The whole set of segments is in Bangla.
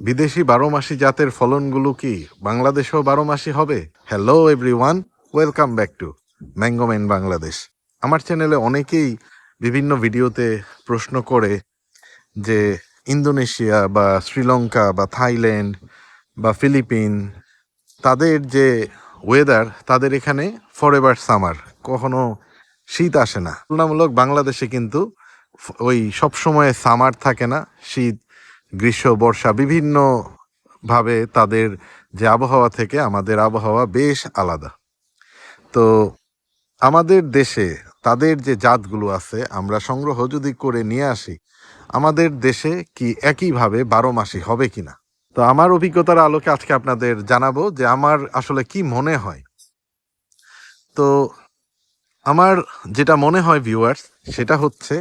বিদেশি 12 মাসি জাতের ফলনগুলো কি বাংলাদেশেও 12 মাসি হবে? Hello everyone, welcome back to mango man Bangladesh. আমার চ্যানেলে অনেকেই বিভিন্ন ভিডিওতে প্রশ্ন করে যে ইন্দোনেশিয়া বা শ্রীলঙ্কা বা থাইল্যান্ড বা ফিলিপিন, তাদের যে ওয়েদার, তাদের এখানে ফরএভার সামার, কখনো শীত আসে না। তুলনামূলক বাংলাদেশে কিন্তু ওই সবসময় সামার থাকে না, শীত, গ্রীষ্ম, বর্ষা বিভিন্ন ভাবে তাদের যে আবহাওয়া থেকে আমাদের আবহাওয়া বেশ আলাদা। তো আমাদের দেশে তাদের যে জাতগুলো আছে আমরা সংগ্রহ যদি করে নিয়ে আসি, আমাদের দেশে কি একইভাবে 12 মাসি হবে কিনা। তো আমার অভিজ্ঞতার আলোকে আজকে আপনাদের জানাবো যে আমার আসলে কি মনে হয়। তো আমার যেটা মনে হয় ভিউয়ার্স, সেটা হচ্ছে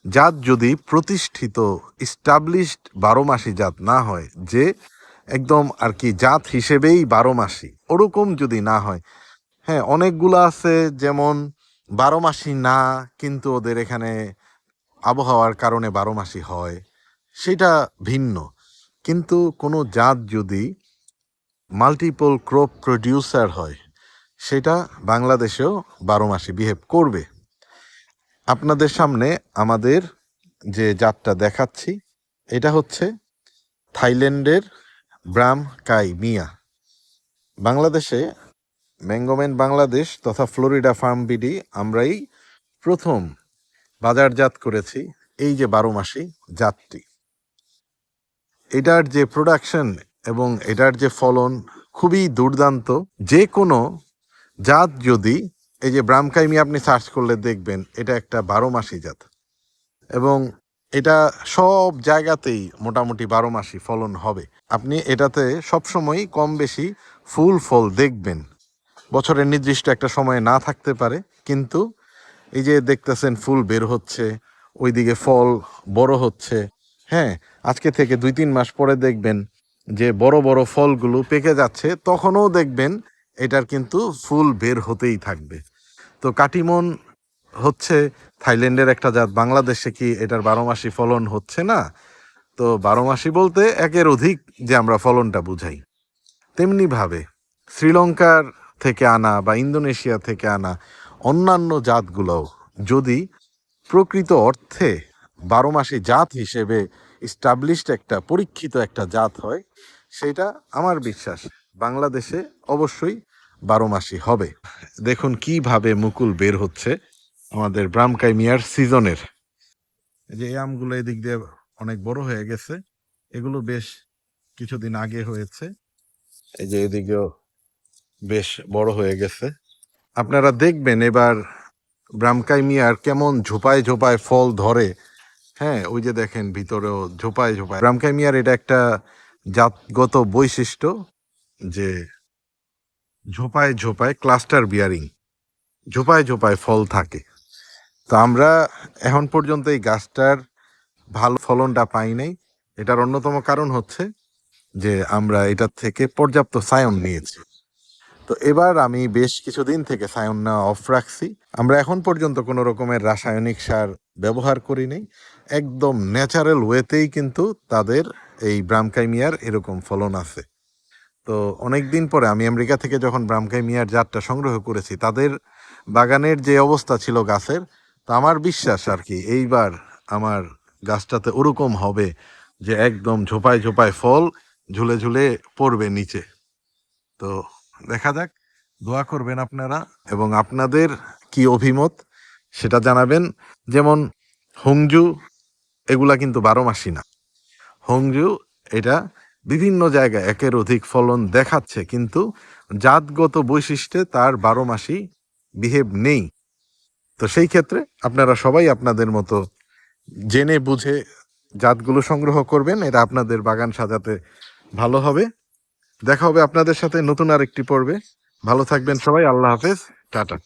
জাত যদি প্রতিষ্ঠিত ইস্টাবলিশড 12 মাসি জাত না হয়, যে একদম আর কি জাত হিসেবেই 12 মাসি, ওরকম যদি না হয়। হ্যাঁ, অনেকগুলো আছে যেমন 12 মাসি না, কিন্তু ওদের এখানে আবহাওয়ার কারণে 12 মাসি হয়, সেটা ভিন্ন। কিন্তু কোনো জাত যদি মাল্টিপল ক্রপ প্রডিউসার হয়, সেটা বাংলাদেশেও 12 মাসি বিহেভ করবে। আপনাদের সামনে আমাদের যে জাতটা দেখাচ্ছি, এটা হচ্ছে থাইল্যান্ডের ব্রাম কাই মিয়া। বাংলাদেশে ম্যাঙ্গোম্যান বাংলাদেশ তথা ফ্লোরিডা ফার্ম বিডি আমরাই প্রথম বাজারজাত করেছি এই যে 12 মাসি জাতটি। এটার যে প্রোডাকশন এবং এটার যে ফলন খুবই দুর্দান্ত। যে কোনো জাত যদি এই যে ব্রামকাইমি আপনি সার্চ করলে দেখবেন এটা একটা 12 মাসি জাত, এবং এটা সব জায়গাতেই মোটামুটি 12 মাসি ফলন হবে। আপনি এটাতে সবসময় কম বেশি ফুল ফল দেখবেন। বছরের নির্দিষ্ট একটা সময়ে না থাকতে পারে, কিন্তু এই যে দেখতেছেন ফুল বের হচ্ছে, ওইদিকে ফল বড় হচ্ছে। হ্যাঁ, আজকে থেকে 2-3 মাস পরে দেখবেন যে বড় বড় ফলগুলো পেকে যাচ্ছে, তখনও দেখবেন এটার কিন্তু ফুল বের হতেই থাকবে। তো কাটিমন হচ্ছে থাইল্যান্ডের একটা জাত, বাংলাদেশে কি এটার 12 মাসি ফলন হচ্ছে না? তো 12 মাসি বলতে একের অধিক যে আমরা ফলনটা বুঝাই। তেমনিভাবে শ্রীলঙ্কার থেকে আনা বা ইন্দোনেশিয়া থেকে আনা অন্যান্য জাতগুলোও যদি প্রকৃত অর্থে 12 মাসি জাত হিসেবে ইস্টাবলিশড একটা পরীক্ষিত একটা জাত হয়, সেটা আমার বিশ্বাস বাংলাদেশে অবশ্যই 12 মাসি হবে। দেখুন কিভাবে মুকুল বের হচ্ছে আমাদের ব্রামকাই মিয়ার সিজনের। এই যে এই আমগুলো এদিক দিয়ে অনেক বড় হয়ে গেছে, এগুলো বেশ কিছুদিন আগে হয়েছে। এই যে এদিকেও বেশ বড় হয়ে গেছে। আপনারা দেখবেন এবার ব্রামকাই মিয়ার কেমন ঝোপায় ঝোপায় ফল ধরে। হ্যাঁ, ওই যে দেখেন ভিতরেও ঝোপায় ঝোপায়। ব্রামকাই মিয়ার এটা একটা জাতগত বৈশিষ্ট্য যে ঝোপায় ঝোপায় ক্লাস্টার বিয়ারিং, ঝোপায় ঝোপায় ফল থাকে। তো আমরা এখন পর্যন্ত এই গাছটার ভালো ফলনটা পাই নাই। এটার অন্যতম কারণ হচ্ছে যে আমরা এটার থেকে পর্যাপ্ত সায়ন নিয়েছি। তো এবার আমি বেশ কিছুদিন থেকে সায়ন নেওয়া অফ রাখছি। আমরা এখন পর্যন্ত কোনো রকমের রাসায়নিক সার ব্যবহার করিনি, একদম ন্যাচারাল ওয়েতেই কিন্তু তাদের এই ব্রামকাই মিয়ার এরকম ফলন আছে। তো অনেক দিন পরে আমি আমেরিকা থেকে যখন ব্রামকাই মিয়ার জাতটা সংগ্রহ করেছি, তাদের বাগানের যে অবস্থা ছিল গাছের, তা আমার বিশ্বাস আর কি এইবার আমার গাছটাতে ওরকম হবে যে একদম ঝোপায় ঝোপায় ফল ঝুলে ঝুলে পড়বে নিচে। তো দেখা যাক, দোয়া করবেন আপনারা এবং আপনাদের কি অভিমত সেটা জানাবেন। যেমন হংজু, এগুলা কিন্তু 12 মাসি না। হংজু এটা বিভিন্ন জায়গায় একের অধিক ফলন দেখাচ্ছে, কিন্তু জাতগত বৈশিষ্ট্যে তার 12 মাসি বিহেভ নেই। তো সেই ক্ষেত্রে আপনারা সবাই আপনাদের মতো জেনে বুঝে জাতগুলো সংগ্রহ করবেন, এটা আপনাদের বাগান সাজাতে ভালো হবে। দেখা হবে আপনাদের সাথে নতুন আরেকটি পর্বে। ভালো থাকবেন সবাই, আল্লাহ হাফেজ, টাটা।